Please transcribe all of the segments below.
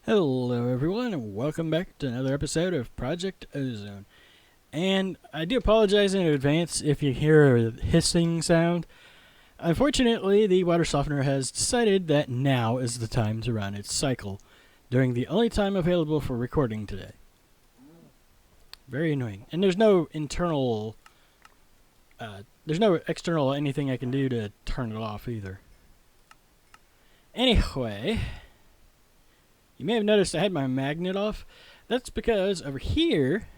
Hello everyone and welcome back to another episode of Project Ozone. And I do apologize in advance if you hear a hissing sound. Unfortunately, the water softener has decided that now is the time to run its cycle, during the only time available for recording today. Very annoying. And there's no external anything I can do to turn it off either. Anyway, you may have noticed I had my magnet off. That's because over here,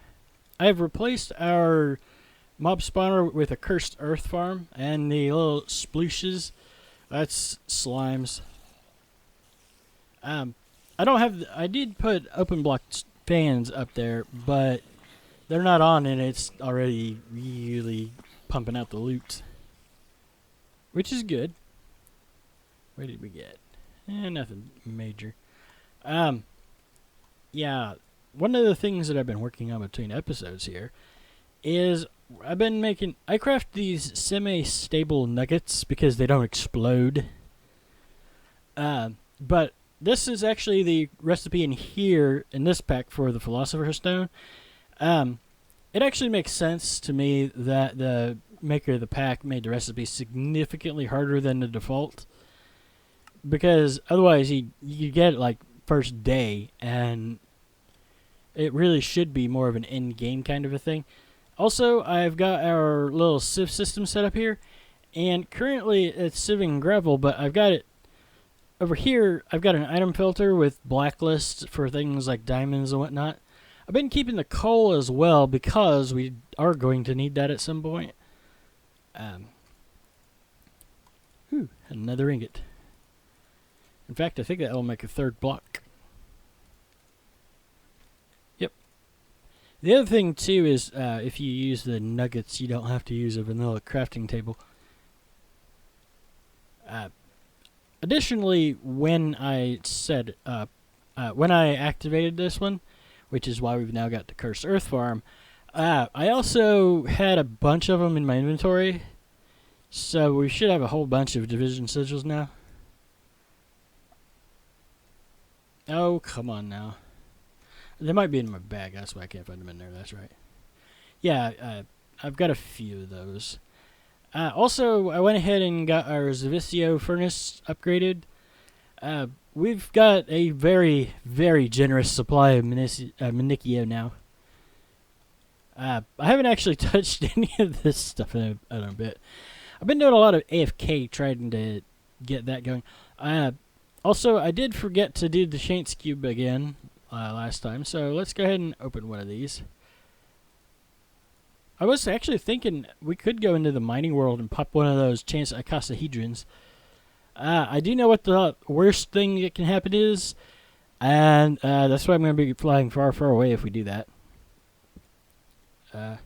I have replaced our mob spawner with a cursed earth farm, and the little splooshes, that's slimes. I did put open block fans up there, but they're not on, and it's already really pumping out the loot, which is good. What did we get? Nothing major. Yeah, one of the things that I've been working on between episodes here is I craft these semi-stable nuggets because they don't explode. But this is actually the recipe in here, in this pack for the Philosopher's Stone. It actually makes sense to me that the maker of the pack made the recipe significantly harder than the default. Because otherwise you get it like first day, and it really should be more of an end game kind of a thing. Also, I've got our little sieve system set up here, and currently it's sieving gravel, but I've got it over here. I've got an item filter with blacklists for things like diamonds and whatnot. I've been keeping the coal as well because we are going to need that at some point. Another ingot. In fact, I think that will make a third block. Yep. The other thing, too, is if you use the nuggets, you don't have to use a vanilla crafting table. Additionally, when I activated this one, which is why we've now got the Cursed Earth Farm, I also had a bunch of them in my inventory, so we should have a whole bunch of division sigils now. Oh, come on now. They might be in my bag. That's why I can't find them in there. That's right. Yeah, I've got a few of those. Also, I went ahead and got our Zavicio furnace upgraded. We've got a very, very generous supply of Manicchio now. I haven't actually touched any of this stuff in a bit. I've been doing a lot of AFK trying to get that going. Also, I did forget to do the Shaint's Cube again last time, so let's go ahead and open one of these. I was actually thinking we could go into the mining world and pop one of those chance icosohedrons. I do know what the worst thing that can happen is, and that's why I'm going to be flying far, far away if we do that. Ow.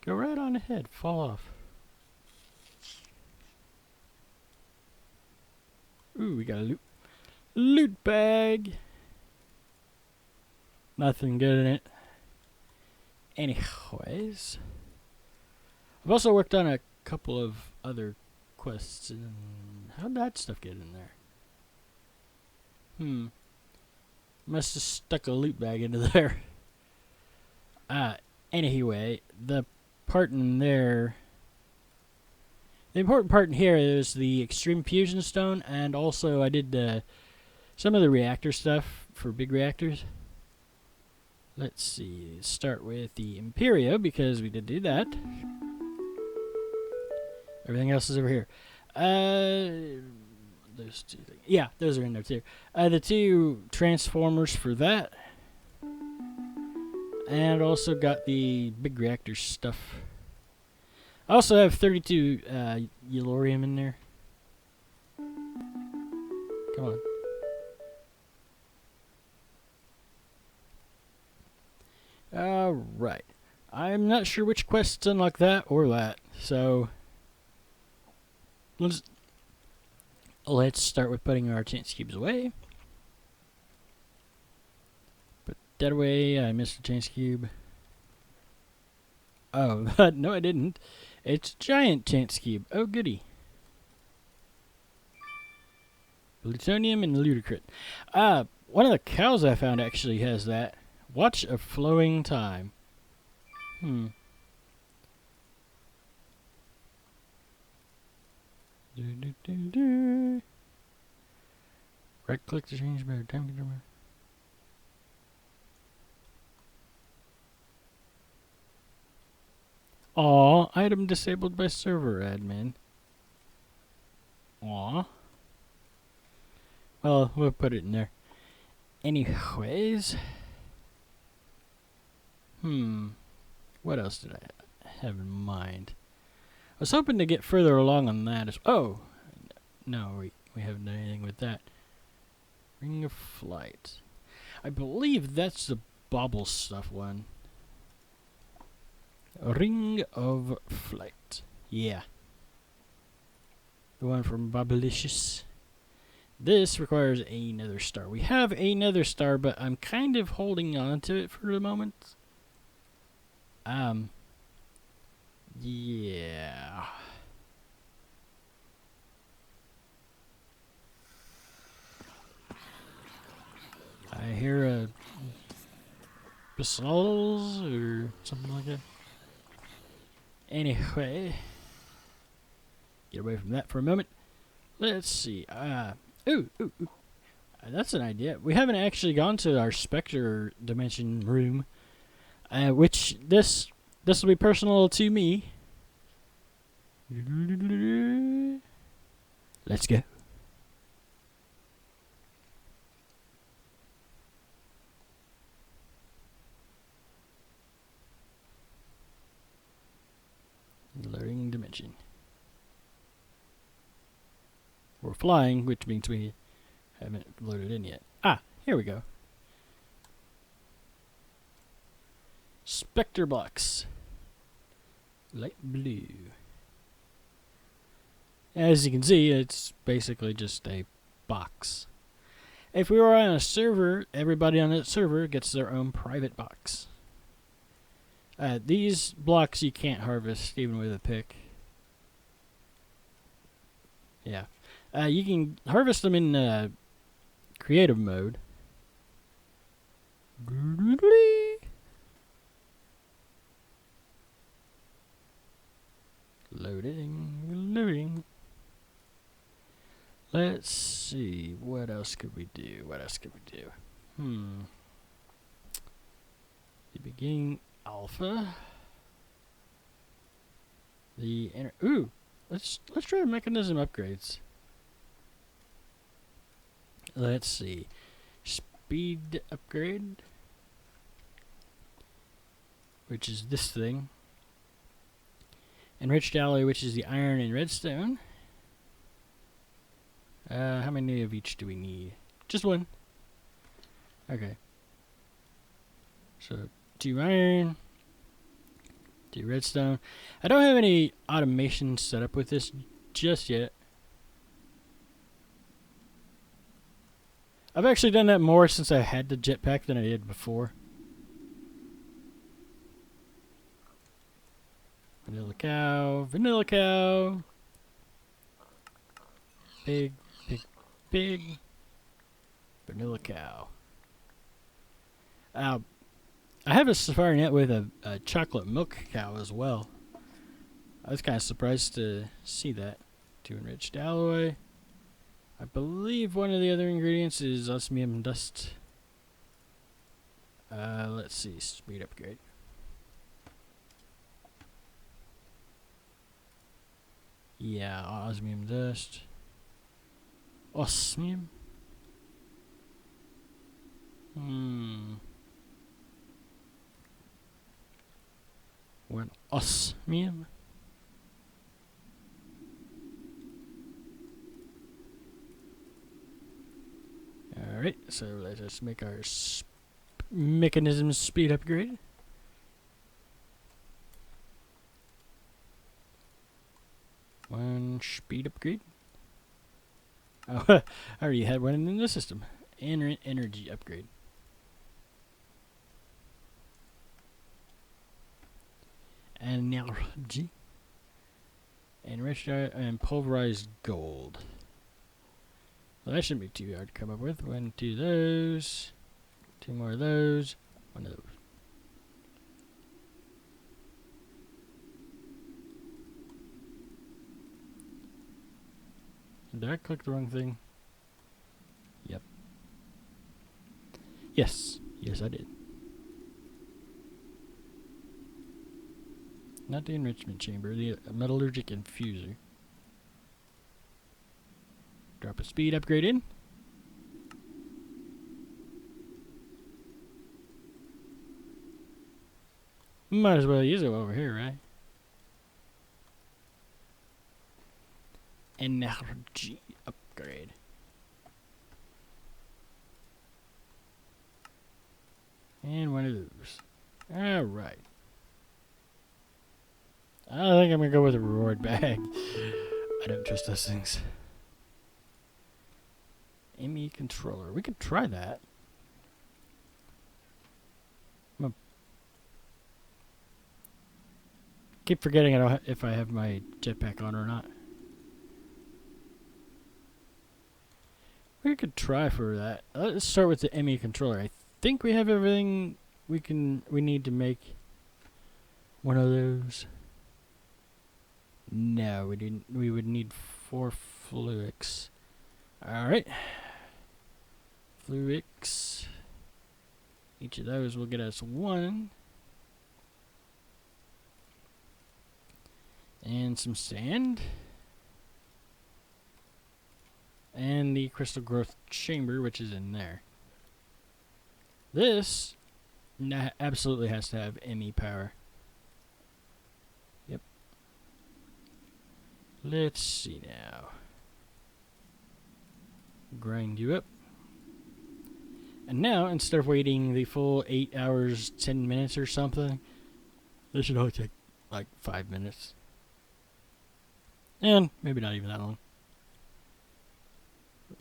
Go right on ahead. Fall off. Ooh, we got a loot bag. Nothing good in it. Anyways, I've also worked on a couple of other quests. And how'd that stuff get in there? Must have stuck a loot bag into there. Anyway, the part in there. The important part in here is the extreme fusion stone, and also I did some of the reactor stuff for big reactors. Let's see. Start with the Imperio because we did do that. Everything else is over here. Those two things. Yeah, those are in there too. The two transformers for that. And also got the big reactor stuff. I also have 32 Yellorium in there. Come on. Alright. I'm not sure which quests unlock that or that, so let's start with putting our chance cubes away. Put that away. I missed the chance cube. Oh, no I didn't. It's a giant chance cube. Oh, goody. Plutonium and ludicrit. One of the cows I found actually has that. Watch a flowing time. Right click to change better time controller. Aw, item disabled by server admin. Aw. Well, we'll put it in there. Anyways. What else did I have in mind? I was hoping to get further along on that. Oh! No, we haven't done anything with that. Ring of Flight. I believe that's the bobble stuff one. Ring of Flight. Yeah. The one from Bobblicious. This requires a nether star. We have a nether star, but I'm kind of holding on to it for the moment. Yeah. I hear a basalts or something like that. Anyway, get away from that for a moment. Let's see. Ooh. That's an idea. We haven't actually gone to our Spectre dimension room, which this will be personal to me. Let's go. Loading dimension. We're flying, which means we haven't loaded in yet. Ah, here we go. Spectre blocks. Light blue. As you can see, it's basically just a box. If we were on a server, everybody on that server gets their own private box. These blocks you can't harvest even with a pick. Yeah. You can harvest them in creative mode. Loading. Let's see. What else could we do? The beginning alpha. The inner. Ooh. Let's try mechanism upgrades. Let's see. Speed upgrade, which is this thing. Enriched alloy, which is the iron and redstone. How many of each do we need? Just one. Okay. So 2 iron, 2 redstone. I don't have any automation set up with this just yet. I've actually done that more since I had the jetpack than I did before. Vanilla cow. Big vanilla cow. I have a safari net with a chocolate milk cow as well. I was kind of surprised to see that. 2 enriched alloy. I believe one of the other ingredients is osmium dust. Let's see, speed upgrade. Yeah, osmium dust. Osmium? One osmium? Alright, so let us make our mechanism speed upgrade. One speed upgrade. Oh, I already had one in the system. Energy upgrade. energy, enriched and pulverized gold. Well, that shouldn't be too hard to come up with. 1, 2 of those, 2 more of those, 1 of those. Did I click the wrong thing? Yep. Yes. Yes, I did. Not the enrichment chamber, the metallurgic infuser. Drop a speed upgrade in. Might as well use it over here, right? Energy upgrade. And 1 of those. Alright. I think I'm going to go with a reward bag. I don't trust those things. ME controller. We could try that. Keep forgetting if I have my jetpack on or not. We could try for that. Let's start with the ME controller. I think we have everything we need to make 1 of those. No, we didn't. We would need 4 fluics. All right. Fluics. Each of those will get us 1. And some sand. And the crystal growth chamber, which is in there. This absolutely has to have ME power. Yep. Let's see now. Grind you up. And now, instead of waiting the full 8 hours, 10 minutes or something, this should only take like 5 minutes. And maybe not even that long.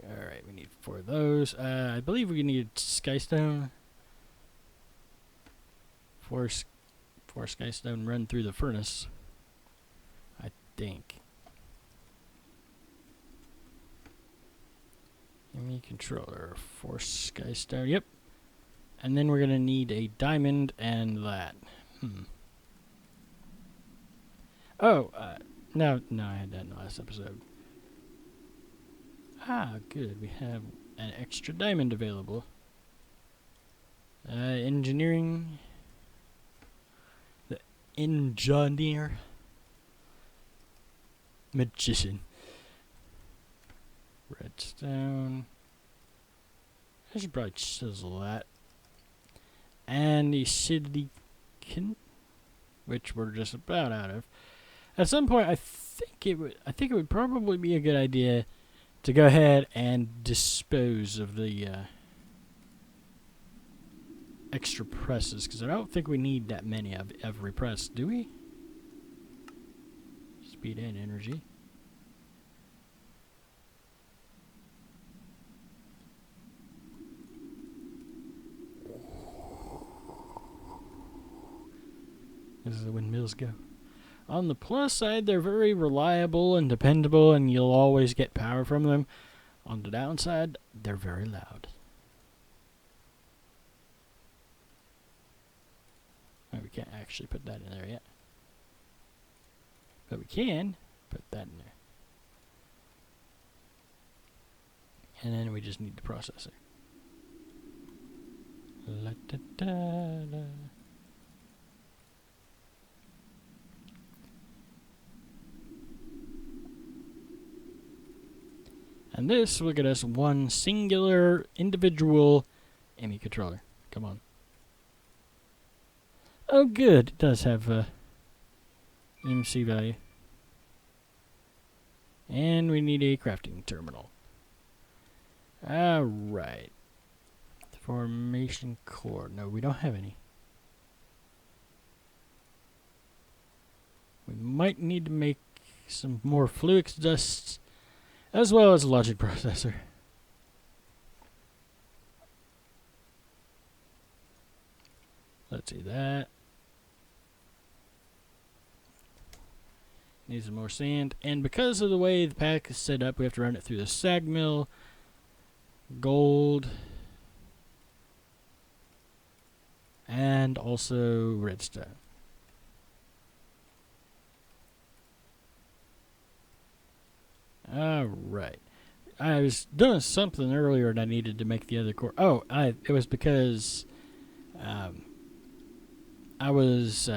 Alright, we need 4 of those. I believe we need skystone. 4 skystone run through the furnace. I think. ME controller. 4 skystone. Yep. And then we're going to need a diamond and that. Oh, no, I had that in the last episode. Ah, good. We have an extra diamond available. Engineering. The engineer. Magician. Redstone. I should probably chisel that. And the silicon, which we're just about out of. At some point, I think it would probably be a good idea to go ahead and dispose of the extra presses, because I don't think we need that many of every press, do we? Speed and energy. As the windmills go. On the plus side, they're very reliable and dependable, and you'll always get power from them. On the downside, they're very loud. Oh, we can't actually put that in there yet. But we can put that in there. And then we just need the processor. La da da da. And this will get us 1 singular individual ME controller. Come on. Oh, good. It does have a EMC value. And we need a crafting terminal. Alright. Formation core. No, we don't have any. We might need to make some more fluix dusts, as well as a logic processor. Let's see that. Need some more sand. And because of the way the pack is set up, we have to run it through the sag mill. Gold. And also redstone. Alright. I was doing something earlier and I needed to make the other core. Oh, it was because I was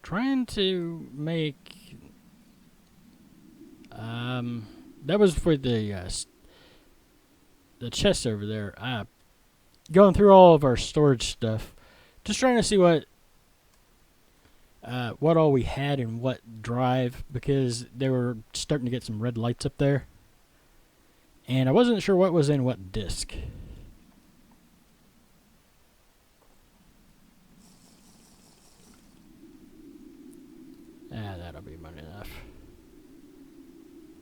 trying to make that was for the chest over there. Going through all of our storage stuff, just trying to see what all we had and what drive, because they were starting to get some red lights up there, and I wasn't sure what was in what disk. That'll be money enough.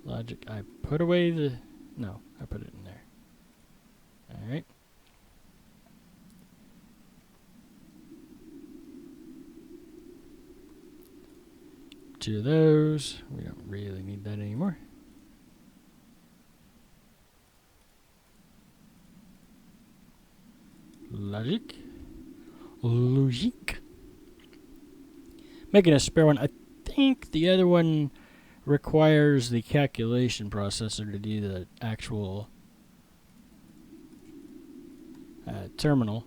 Logic, I put away the... No, I put it in there. Alright. Two of those. We don't really need that anymore. Logic. Making a spare one. I think the other one requires the calculation processor to do the actual terminal.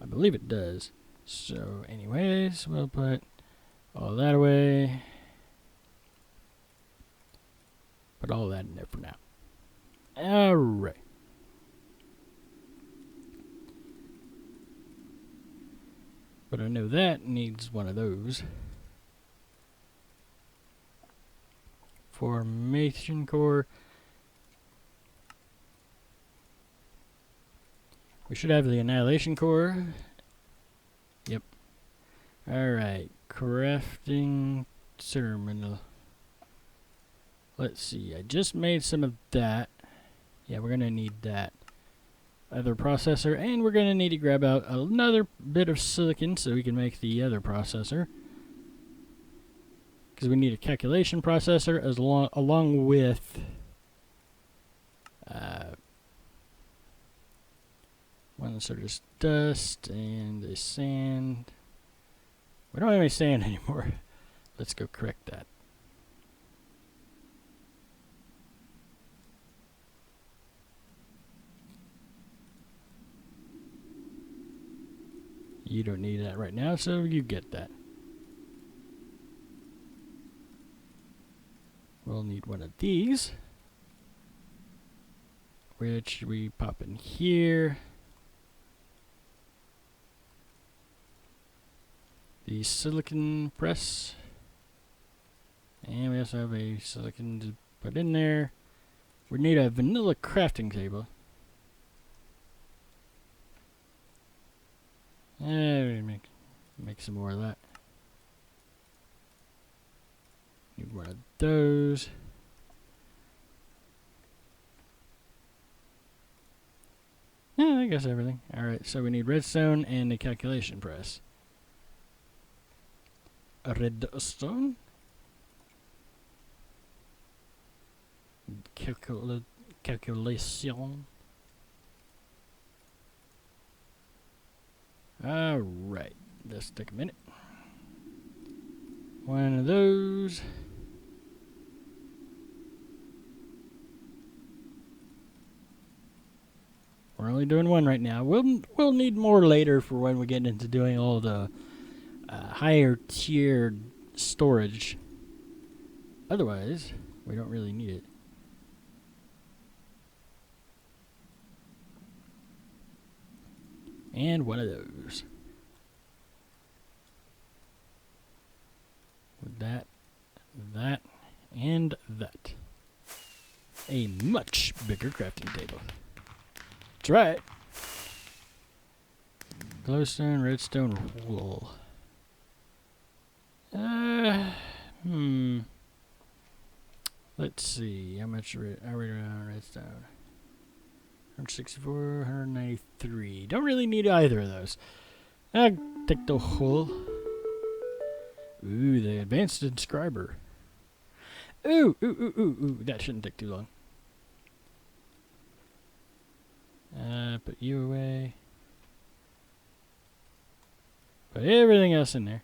I believe it does. So anyways, we'll put all that away. Put all that in there for now. Alright. But I know that needs one of those. Formation core. We should have the annihilation core. Yep. Alright. Crafting terminal. Let's see. I just made some of that. Yeah, we're going to need that other processor, and we're going to need to grab out another bit of silicon so we can make the other processor, because we need a calculation processor along with one sort of dust and the sand. We don't have any sand anymore. Let's go correct that. You don't need that right now, so you get that. We'll need one of these, which we pop in here. The silicon press. And we also have a silicon to put in there. We need a vanilla crafting table. We make some more of that. Need one of those. Yeah, I guess everything. Alright, so we need redstone and a calculation press. A redstone. Calculation. Alright, let's take a minute. One of those. We're only doing one right now. We'll need more later for when we get into doing all the higher tiered storage. Otherwise, we don't really need it. And one of those. With that, that, and that. A much bigger crafting table. That's right. Glowstone, redstone, wool. Let's see. How much are we on redstone? 164, 193. Don't really need either of those. I'll take the whole. Ooh, the advanced inscriber. Ooh, ooh, ooh, ooh, ooh. That shouldn't take too long. Put you away. Put everything else in there.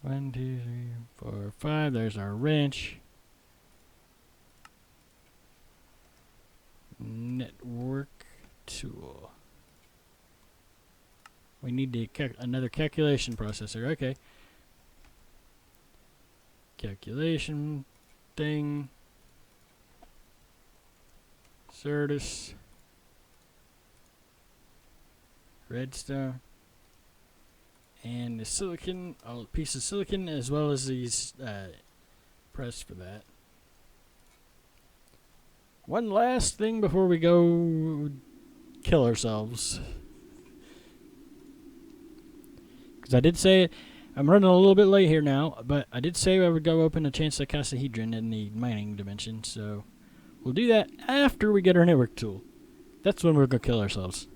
1, 2, 3, 4, 5. There's our wrench. Network tool. We need another calculation processor. Okay. Calculation thing. Certus. Redstone. And the silicon, a piece of silicon, as well as these press for that. One last thing before we go kill ourselves. Because I did say, I'm running a little bit late here now, but I did say I would go open a chance icosohedron in the mining dimension, so we'll do that after we get our network tool. That's when we're going to kill ourselves.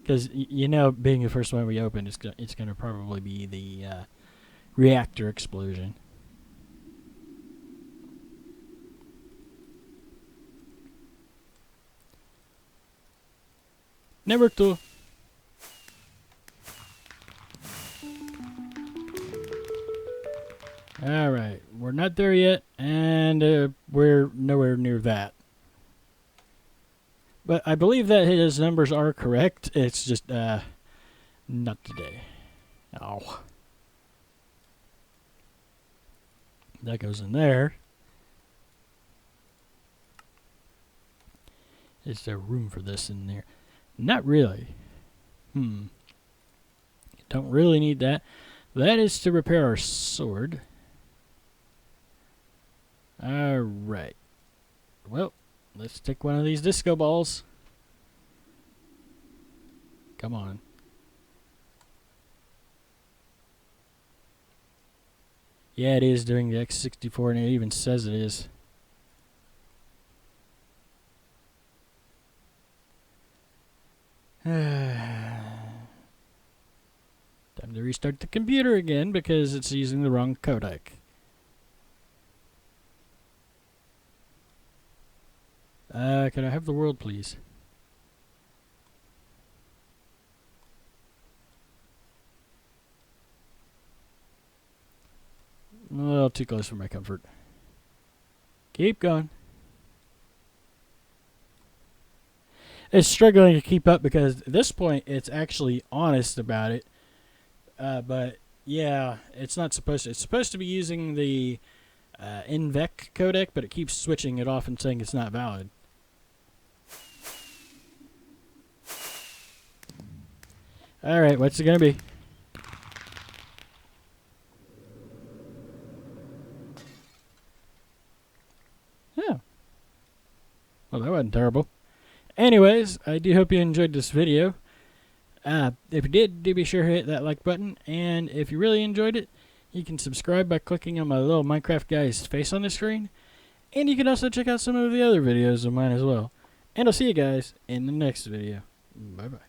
Because, you know, being the first one we open, it's going to probably be the reactor explosion. Network tool. Alright, we're not there yet, and we're nowhere near that. But I believe that his numbers are correct. It's just, not today. Oh. That goes in there. Is there room for this in there? Not really. Don't really need that. That is to repair our sword. Alright. Well, let's take one of these disco balls. Come on. Yeah, it is doing the X64, and it even says it is. Time to restart the computer again because it's using the wrong codec. Can I have the world, please? A little too close for my comfort. Keep going. It's struggling to keep up because at this point it's actually honest about it. But yeah, it's not supposed to. It's supposed to be using the NVEC codec, but it keeps switching it off and saying it's not valid. Alright, what's it gonna be? Yeah. Well, that wasn't terrible. Anyways, I do hope you enjoyed this video. If you did, do be sure to hit that like button. And if you really enjoyed it, you can subscribe by clicking on my little Minecraft guy's face on the screen. And you can also check out some of the other videos of mine as well. And I'll see you guys in the next video. Bye-bye.